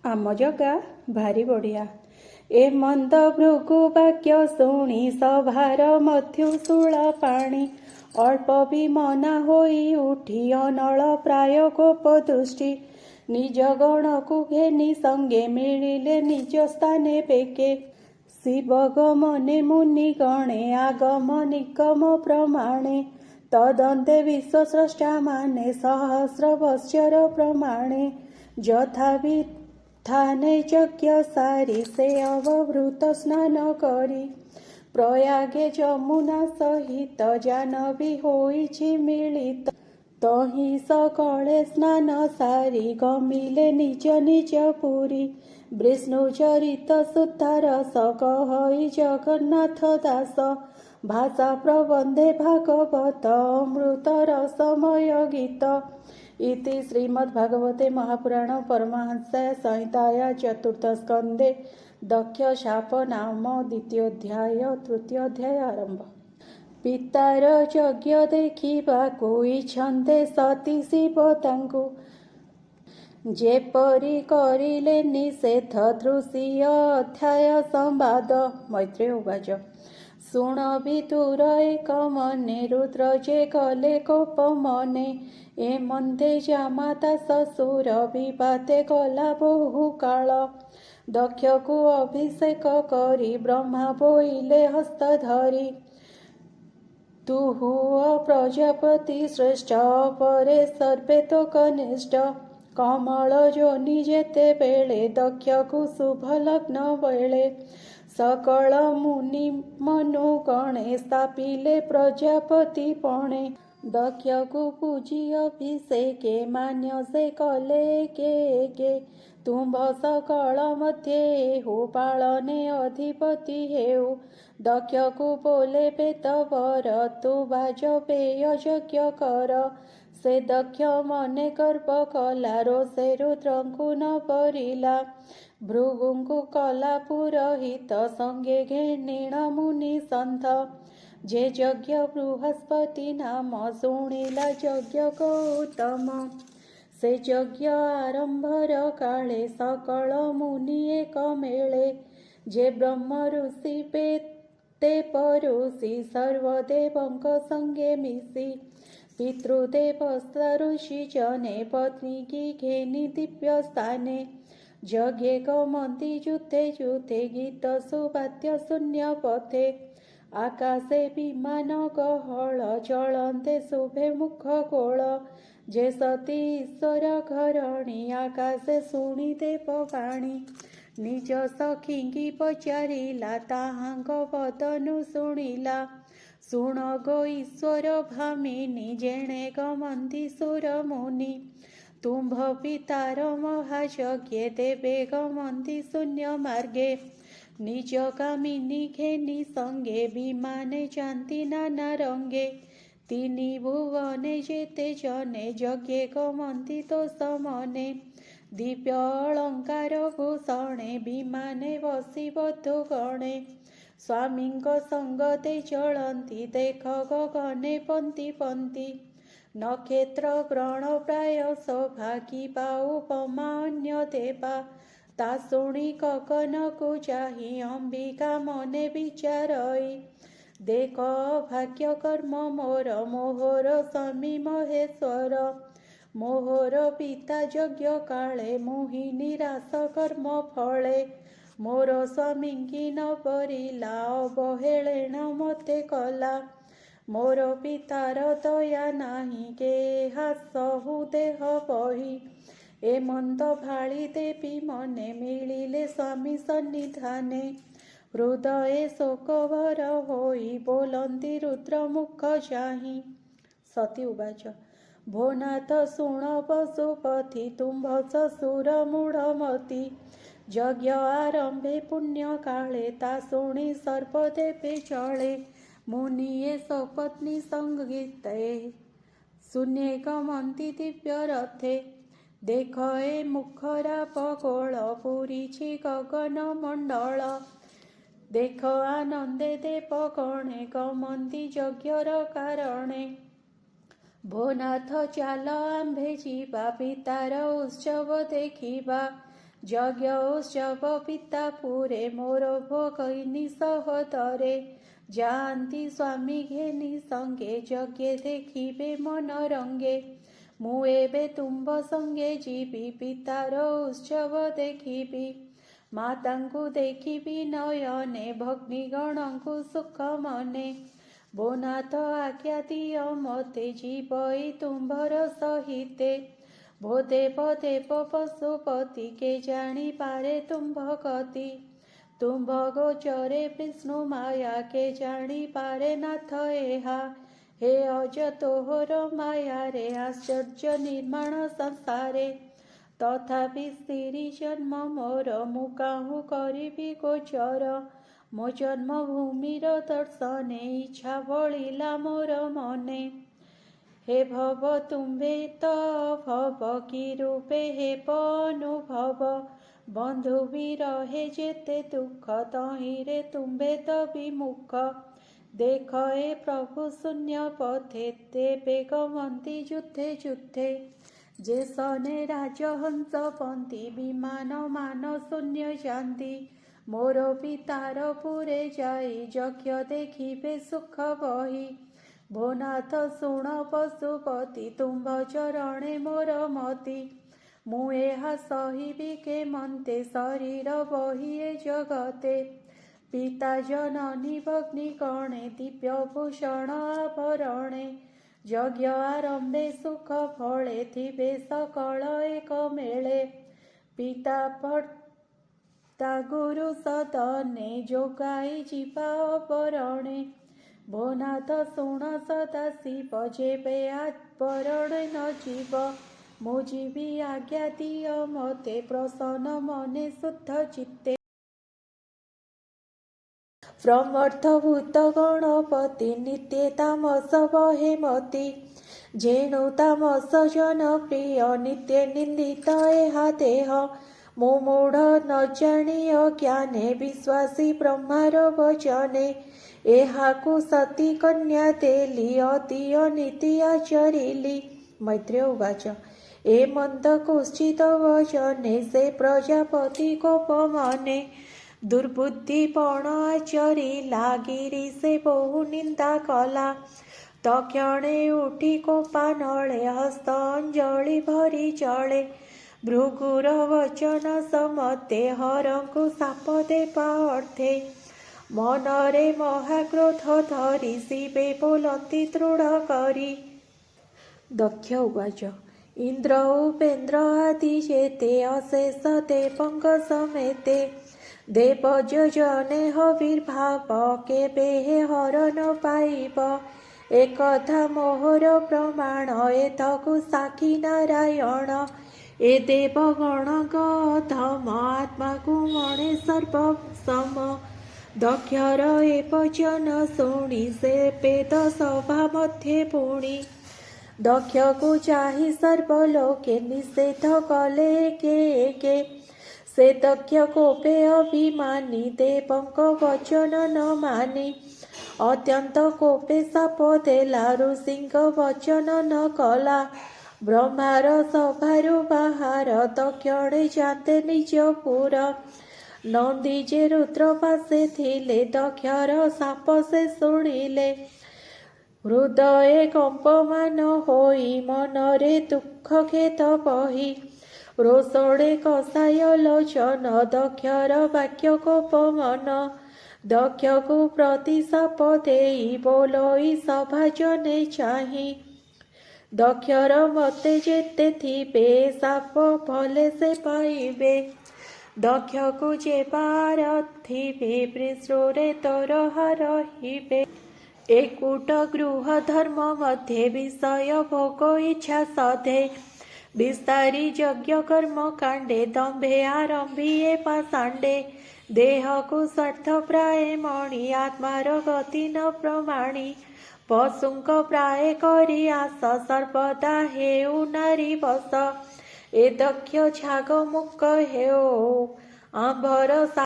आम जगा भारी बढ़िया। ए मंद भृगु वाक्य शुणी सभार मध्युशूल पाणी अल्प भी मना होई उठी अनल प्राय गोप दृष्टि निज गण को घेनी संगे मिलिले निज स्थाने बेके शिव गमने मुनि गणे आगम निगम प्रमाणे तदन्ते विश्वस्रष्टा माने सहस्र वत्सर प्रमाणे यथाविधाने यज्ञ सारी से अवभृत स्नान करी प्रयागे जमुना सहित जानवी होइछि मिलित तहि सकळे स्नान सारी गमिले निज निज पुरी विष्णु चरित शुद्ध रस कहई जगन्नाथ दास भाषा प्रबंधे भागवत अमृत रसमय गीत इति श्रीमद्भागवते महापुराण परमहंस्यां संहितायां चतुर्थ स्कंदे दक्ष शाप नाम द्वितीयोध्याय तृतीयोध्याय आरंभ। पितार यज्ञ देखिबाकु इच्छन्ते सती शिव तांकु जेपरि करिले निषेध तृतीय अध्याय संवाद। मैत्रेय उवाच शुण विदुर एक मने रुद्र जे कले कोप मने ए मन्दे जामाता ससुर विवादे गला बहु काल दक्ष को अभिषेक करी ब्रह्मा बोइले हस्त धरी तुहु प्रजापति श्रेष्ठ परे सर्वे तो कनिष्ठ कमल जोनि जेते बेले दक्ष को शुभ लग्न बेले सकल मुनि मनु गणे स्थापिले प्रजापति पणे दक्ष को पूजी अभिषेके मान्य से कले के तुम्भ सकल मध्ये हो पालने अधिपति हेउ दक्ष को बोले बेतवर तु वाजपेय यज्ञ कर से दक्ष मने गर्भ कला रोषे रुद्रଙ୍କୁ न परिला भृगुଙ୍କୁ कला पुरोहित संगे घेनिण मुनि सन्थ जे यज्ञ बृहस्पति नाम शुणिला यज्ञ गौतम से यज्ञ आरंभर काले सकल मुनि एक मेले जे ब्रह्म ऋषि ते परुषि सर्वदेवଙ୍କ संगे मिशि पितृदेव ऋषि जने पत्नी की घेनी दिव्य स्थाने यज्ञे गमन्ति युद्धे युद्धे गीत सुवाद्य शून्य पथे आकाशे विमान गहळ चलन्ते शुभे मुख गोळ जे सती ईश्वर घरणी आकाशे शुणी देव वाणी निज सखींकी पचारिला ताहांग बदनु शुणिला शुण गो ईश्वर भामिनी जेणे गमन्ति सुर मुनि तुम्भ पितार महायज्ञे देवे गमन्ति शून्य मार्गे निज कामिनी घेनी संगे विमाने जान्ति नाना रंगे तिनि भुवने जेते जने यज्ञे गमन्ति तो समने दिव्य अलंकार भूषणे विमाने बसी बधू गणे स्वामीଙ୍କ संगते चलन्ति देख गगने पंक्ति पंक्ति नक्षत्र ग्रहण प्राय सौभागी उपमा अन्य देवा ता शुणी गगन को चाही अंबिका मने विचारई देख भाग्य कर्म मोर मोहर स्वामी महेश्वर मोहर पिता यज्ञ काले मोहिनी रास कर्म फले मोर स्वामींकी न परिला अवहेलेण मते कला मोर पितार दया नाही के हासहु देह बही ए मंद भाली देवी मने मिलिले स्वामी सन्निधाने हृदये शोकभर होई बोलन्ति रुद्र मुख चाही। सती उवाच भोनाथ शुण पशुपति तुम्भ ससुर मूढ़मति यज्ञ आरंभे पुण्य काले ता शुणी सर्वदेवे चले मुनिये सपत्नी संगीते शून्ये गमन्ति दिव्य रथे देख ए मुखरा पगोल पुरीछि गगन मंडल देख आनंदे देव गणे गमन्ति यज्ञर कारणे भोनाथ चाल आम्भे जीवा पितार उत्सव देखिबा ଯଜ୍ଞ ଉତ୍ସବ ପିତା ପୁରେ ମୋର ଭୋଗଇନି ସହତରେ ଯାଆନ୍ତି ସ୍ୱାମୀ ଘେନି ସଙ୍ଗେ ଯଜ୍ଞେ ଦେଖିବେ ମନ ରଙ୍ଗେ ମୁଁ ଏବେ ତୁମ୍ଭ ସଙ୍ଗେ ଯିବି ପିତାର ଉତ୍ସବ ଦେଖିବି ମାତାଙ୍କୁ ଦେଖିବି ନୟନେ ଭଗ୍ନିଗଣଙ୍କୁ ସୁଖ ମନେ ବୋନାଥ ଆଜ୍ଞା ଦିଅ ମତେ ଯିବ ଏଇ ତୁମ୍ଭର ସହିତେ ଭୋ ଦେବ ଦେବ ପଶୁପତି କେ ଜାଣିପାରେ ତୁମ୍ଭ ଗତି ତୁମ୍ଭ ଗୋଚରେ ବିଷ୍ଣୁ ମାୟା କେ ଜାଣିପାରେ ନାଥ ଏହା हे अज तोहर मायारे आश्चर्य निर्माण संसारे तथापि स्त्री जन्म मोर मु काहू करिबि गोचर मो जन्मभूमिर दर्शने इच्छा बलिला मोर मने हे भव तुम्भे त भव कि रूपे हे अनुभव बंधु विरहे जेते दुख तहिरे तुम्भे त विमुख देख ए प्रभु शून्य पथे तेबे गमंती युद्धे युद्धे जे सने राजहंस पंथी विमान मान शून्य जाती मोर पितार पुरे जाई यज्ञ देखिबे सुख बही भोनाथ शुण पशुपति तुम्भ चरणे मोर मति मु एहा सहिबि के मन्ते शरीर बहिए जगते पिता जननी भग्नि गणे दिव्य भूषण आभरणे यज्ञ आरंभे सुख फले थिबे सकल एक मेले पिता भर्ता गुरु सदने जोगाई जीवा अपरणे भोनाथ शुण सदा शिव जेबे आत्मरणे न जीव मु जीवी आज्ञा दिय मते प्रसन्न मने शुद्ध चित्ते ब्रह्मर्थभूत गणपति नित्य तामस बहे मति जेणु तामस जनप्रिय नित्य निंदित एहा देह मु मूढ़ न जानी अज्ञाने विश्वासी ब्रह्मार वचने एहाकु सती कन्या देली अति अनीति आचरिली मैत्रेय उवाच ए मंद कुश्चित वचने से प्रजापति कोप मने दुर्बुद्धिपण आचरिला गिरी से बहु निंदा कला तक्षणे उठी कोपा नळे हस्त अंजलि भरी चले भृगुर वचन समते हरंकु साप देवा अर्थे मनरे महाक्रोध धरी शिवे बोलती दृढ़ करी दक्ष उवाच इंद्र उपेन्द्र आदि जेते अशेष देवंग समेते देव योजने हविर्भाव केबे हरण पाइब एकथा मोहर प्रमाण एथकु साक्षी नारायण ए देवगण गौतम आत्मा गुणे सर्वसम दक्षर ए वचन शुणी से पेद सभा मध्य पुणी दक्ष को चाहि सर्वलोके निषेध कले के से दक्ष कोपे अभिमानी देवंक वचन न मानी अत्यंत कोपे शाप देला ऋषिंक वचन न कला ब्रह्मार सभारु बाहार दक्षिणे जाते निज पुर नंदी जे रुद्र पासे थिले दक्षर साप से शुणिले हृदय कंपमान होई मनरे दुख खेत बही रोषणे कसाय लोचन दक्षर वाक्य कोपमन दक्ष को प्रतिशाप देई बोलई सभा जने चाही दक्षर मते जेते थिबे साप भले से पाइबे दक्ष को जे पार थिबे वृषरे तोर रहिबे एकुट गृह धर्म मध्ये विषय भोग इच्छा सधे विस्तारी यज्ञ कर्म कांडे दंभे आरंभिए पाषांडे देह को स्वार्थ प्राय मणि आत्मार गति न प्रमाणी पशुंक प्राय करी आस सर्वदा हेउ नारी बस ए दक्ष छाग मुक हेओ आंभर